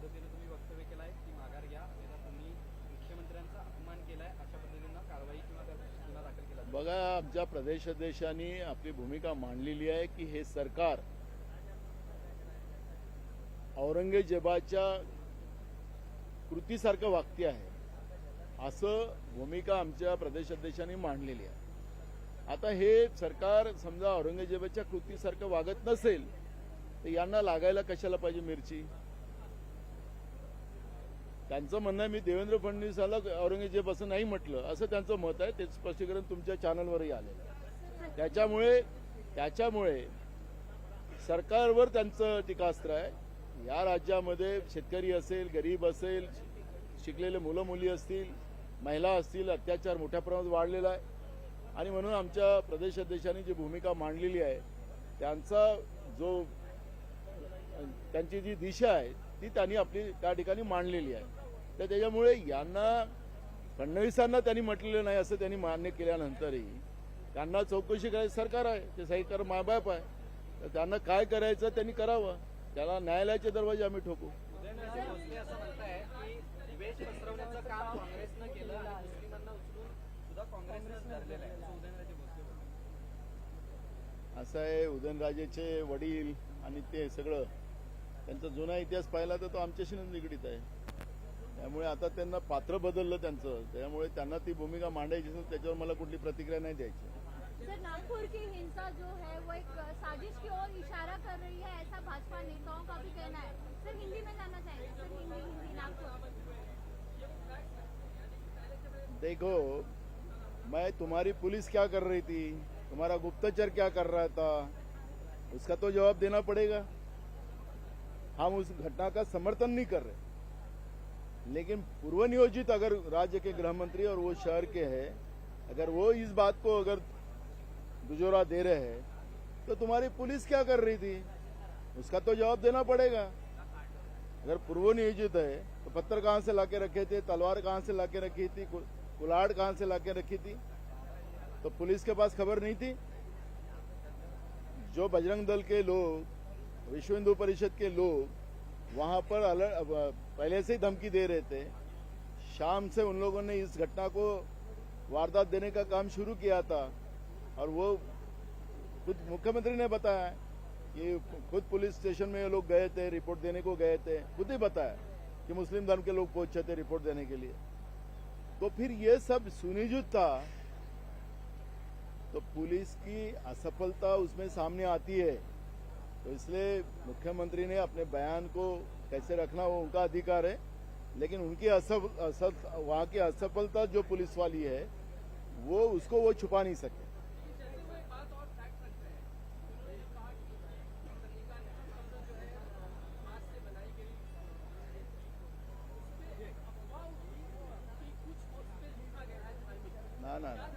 पद्धतीने तुम्ही वक्तव्य केलाय की माघार घ्या, अन्यथा तुम्ही मुख्यमंत्र्यांचा अपमान केलाय, अशा पद्धतीनं कारवाई किंवा गुन्हा दाखल केला जाईल. बघा, आमच्या प्रदेशाध्यक्षांनी आपली भूमिका मांडलेली आहे की हे सरकार औरंगजेबाच्या कृतीसारखं वागते आहे, असं भूमिका आमच्या प्रदेशाध्यक्षांनी मांडलेली आहे. आता हे सरकार समजा औरंगजेबाच्या कृतीसारखं वागत नसेल तर यांना लागायला कशाला पाहिजे मिरची? त्यांचं म्हणणं आहे मी देवेंद्र फडणवीसाला औरंगजेब असं नाही म्हटलं, असं त्यांचं मत आहे. ते स्पष्टीकरण तुमच्या चॅनलवरही आलेलं आहे. त्याच्यामुळे सरकारवर त्यांचं टीकास्त्र आहे. या राज्यामध्ये शेतकरी असेल, गरीब असेल, शिकलेले मुलं मुली असतील, महिला असतील, अत्याचार मोठ्या प्रमाणात वाढलेला आहे. आणि म्हणून आमच्या प्रदेशाध्यक्षांनी जी भूमिका मांडलेली आहे त्यांची जी दिशा आहे ती त्यांनी आपली त्या ठिकाणी मांडलेली आहे. तर त्याच्यामुळे यांना फडणवीसांना त्यांनी म्हटलेलं नाही असं त्यांनी मान्य केल्यानंतरही त्यांना चौकशी करायचं सरकार आहे, ते सरकार मायबाप आहे. तर त्यांना काय करायचं त्यांनी करावं, त्याला न्यायालयाचे दरवाजे आम्ही ठोकू. उदयनराजे भोसले असं म्हणताय की द्वेष पसरवण्याचं काम काँग्रेसनं केलं आणि मुस्लिमांना उचलून सुद्धा काँग्रेसनं धरलेलं आहे, असं उदयनराजे भोसले बोलतात. असं आहे, उदयनराजेचे वडील आणि ते सगळं त्यांचा जुना इतिहास पाहिला तर तो आमच्याशी निगडीत आहे. त्यामुळे आता त्यांना पात्र बदललं त्यांचं, त्यामुळे त्यांना ती भूमिका मांडायची असेल त्याच्यावर मला कुठली प्रतिक्रिया नाही द्यायची. सर, नागपुर की हिंसा जो है वो एक साजिश की ओर इशारा कर रही है, ऐसा भाजपा नेताओं का भी कहना है. सर, हिंदी में जानना चाहिए. सर, हिंदी नागपुर. देखो, मैं तुम्हारी पुलिस क्या कर रही थी, तुम्हारा गुप्तचर क्या कर रहा था, उसका तो जवाब देना पड़ेगा. हम उस घटना का समर्थन नहीं कर रहे, लेकिन पूर्व नियोजित अगर राज्य के गृह मंत्री और वो शहर के हैं, अगर वो इस बात को अगर दुजोरा दे रहे हैं तो तुम्हारी पुलिस क्या कर रही थी, उसका तो जवाब देना पड़ेगा. अगर पूर्व नियोजित है तो पत्थर कहां से लाके रखे थे, तलवार कहां से लाके रखी थी, कुल्हाड़ कहां से लाके रखी थी, तो पुलिस के पास खबर नहीं थी. जो बजरंग दल के लोग, विश्व हिंदू परिषद के लोग वहां पर पहले से ही धमकी दे रहे थे. शाम से उन लोगों ने इस घटना को वारदात देने का काम शुरू किया था और वो खुद मुख्यमंत्री ने बताया कि खुद पुलिस स्टेशन में ये लोग गए थे, रिपोर्ट देने को गए थे. खुद ही बताया कि मुस्लिम धर्म के लोग पहुंचे थे रिपोर्ट देने के लिए. तो फिर ये सब सुनिश्चित था, तो पुलिस की असफलता उसमें सामने आती है. तो इसलिए मुख्यमंत्री ने अपने बयान को कैसे रखना वो उनका अधिकार है, लेकिन उनकी वहां की असफलता जो पुलिस वाली है उसको वो छुपा नहीं सकते. ना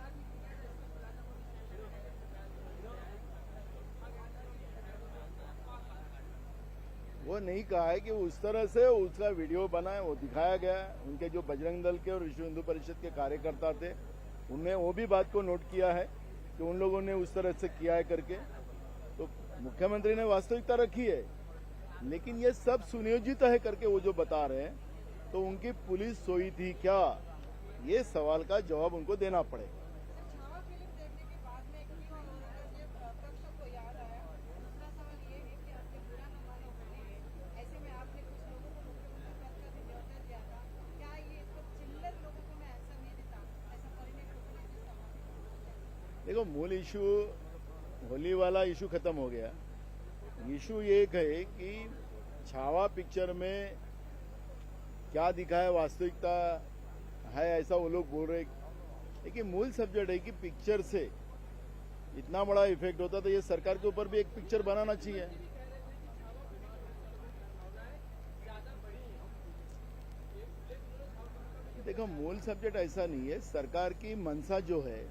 वो नहीं कहा है कि उस तरह से उसका वीडियो बना है, वो दिखाया गया. उनके जो बजरंग दल के और विश्व हिंदू परिषद के कार्यकर्ता थे उनने वो भी बात को नोट किया है कि उन लोगों ने उस तरह से किया है करके. तो मुख्यमंत्री ने वास्तविकता रखी है, लेकिन ये सब सुनियोजित है करके वो जो बता रहे हैं, तो उनकी पुलिस सोई थी क्या, ये सवाल का जवाब उनको देना पड़ेगा. देखो, मूल इशू होली वाला इशू खत्म हो गया. इशू ये है कि छावा पिक्चर में क्या दिखाया वास्तविकता है ऐसा वो लोग बोल रहे. लेकिन मूल सब्जेक्ट है कि पिक्चर से इतना बड़ा इफेक्ट होता तो ये सरकार के ऊपर भी एक पिक्चर बनाना चाहिए. देखो, मूल सब्जेक्ट ऐसा नहीं है. सरकार की मंशा जो है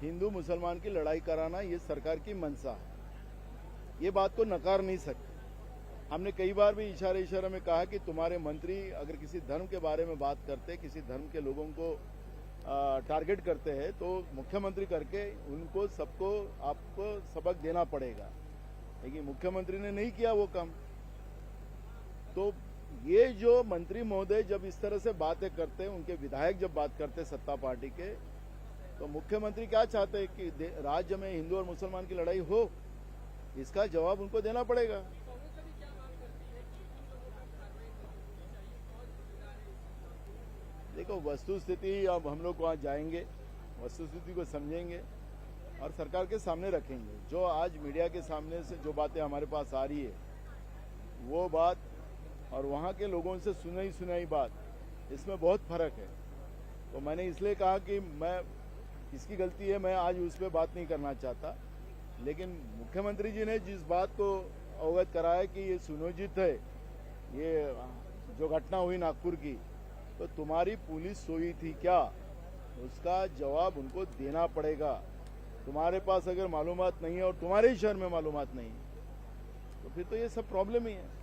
हिंदू मुसलमान की लड़ाई कराना, ये सरकार की मंशा है. ये बात को नकार नहीं सकते. हमने कई बार भी इशारे में कहा कि तुम्हारे मंत्री अगर किसी धर्म के बारे में बात करते, किसी धर्म के लोगों को टारगेट करते हैं, तो मुख्यमंत्री करके उनको सबको आपको सबक देना पड़ेगा. लेकिन मुख्यमंत्री ने नहीं किया वो काम. तो ये जो मंत्री महोदय जब इस तरह से बातें करते हैं, उनके विधायक जब बात करते हैं सत्ता पार्टी के, तो मुख्यमंत्री क्या चाहते हैं कि राज्य में हिंदू और मुसलमान की लड़ाई हो? इसका जवाब उनको देना पड़ेगा। देखो, वस्तुस्थिति अब हम लोग वहां जाएंगे, वस्तुस्थिति को समझेंगे और सरकार के सामने रखेंगे। जो आज मीडिया के सामने से जो बातें हमारे पास आ रही है, वो बात और वहां के लोगों से सुनाई बात, इसमें बहुत फर्क है। तो मैंने इसलिए कहा कि मैं किसकी गलती है, मैं आज उस पर बात नहीं करना चाहता। लेकिन मुख्यमंत्री जी ने जिस बात को अवगत कराया कि ये सुनियोजित है, ये जो घटना हुई नागपुर की, तो तुम्हारी पुलिस सोई थी क्या, उसका जवाब उनको देना पड़ेगा। तुम्हारे पास अगर मालूमात नहीं है और तुम्हारे ही शहर में मालूमात नहीं है, तो फिर तो ये सब प्रॉब्लम ही है।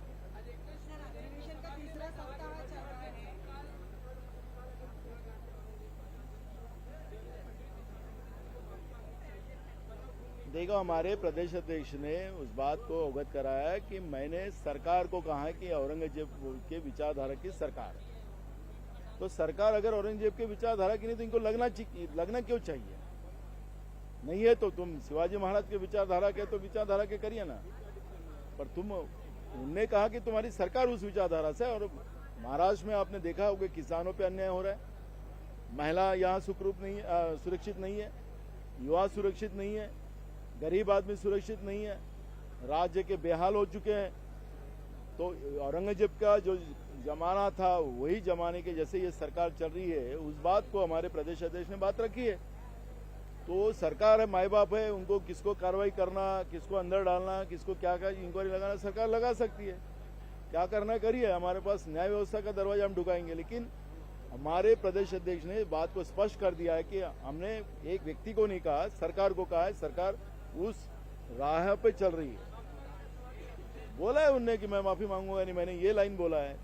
देखो, हमारे प्रदेश अध्यक्ष ने उस बात को अवगत कराया कि मैंने सरकार को कहा है कि औरंगजेब के विचारधारा की सरकार है। तो सरकार अगर औरंगजेब के विचारधारा की नहीं तो इनको लगना क्यों चाहिए? नहीं है तो तुम शिवाजी महाराज के विचारधारा के तो विचारधारा के करिए ना। पर उनने कहा कि तुम्हारी सरकार उस विचारधारा से, और महाराष्ट्र में आपने देखा होगा किसानों पे अन्याय हो रहा है, महिला यहाँ सुरक्षित नहीं है, युवा सुरक्षित नहीं है, गरीब आदमी सुरक्षित नहीं है, राज्य के बेहाल हो चुके हैं। तो औरंगजेब का जो जमाना था वही जमाने के जैसे ये सरकार चल रही है, उस बात को हमारे प्रदेश अध्यक्ष ने बात रखी है। तो सरकार है, माई बाप है, उनको किसको कार्रवाई करना, किसको अंदर डालना, किसको क्या इंक्वायरी लगाना सरकार लगा सकती है। क्या करना करिए, हमारे पास न्याय व्यवस्था का दरवाजा हम ढुकाएंगे। लेकिन हमारे प्रदेश अध्यक्ष ने बात को स्पष्ट कर दिया है कि हमने एक व्यक्ति को नहीं कहा, सरकार को कहा है, सरकार उस राह पे चल रही है। बोला है उनने कि मैं माफी मांगूंगा नहीं, मैंने ये लाइन बोला है।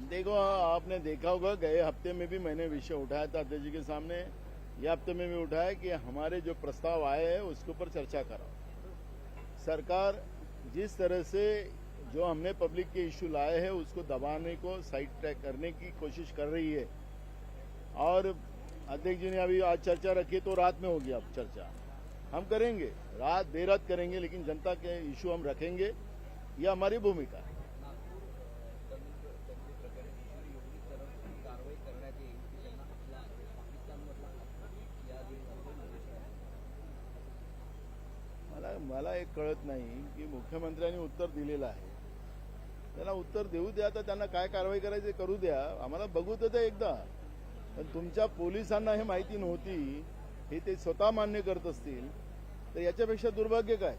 देखो, आपने देखा होगा गए हफ्ते में भी मैंने विषय उठाया था अध्यक्ष जी के सामने, यह हफ्ते में भी उठाया कि हमारे जो प्रस्ताव आए हैं उसके ऊपर चर्चा करो। सरकार जिस तरह से जो हमने पब्लिक के इश्यू लाए हैं उसको दबाने को साइड ट्रैक करने की कोशिश कर रही है। और अध्यक्ष जी ने अभी आज चर्चा रखी तो रात में होगी। अब चर्चा हम करेंगे, रात देर रात करेंगे, लेकिन जनता के इश्यू हम रखेंगे, यह हमारी भूमिका है। मला एक कळत नाही की मुख्यमंत्र्यांनी उत्तर दिलेलं आहे, त्यांना उत्तर देऊ द्या, तर त्यांना काय कारवाई करायची करू द्या, आम्हाला बघू तर एकदा। पण तुमच्या पोलिसांना हे माहिती नव्हती, हे ते स्वतः मान्य करत असतील तर याच्यापेक्षा दुर्भाग्य काय?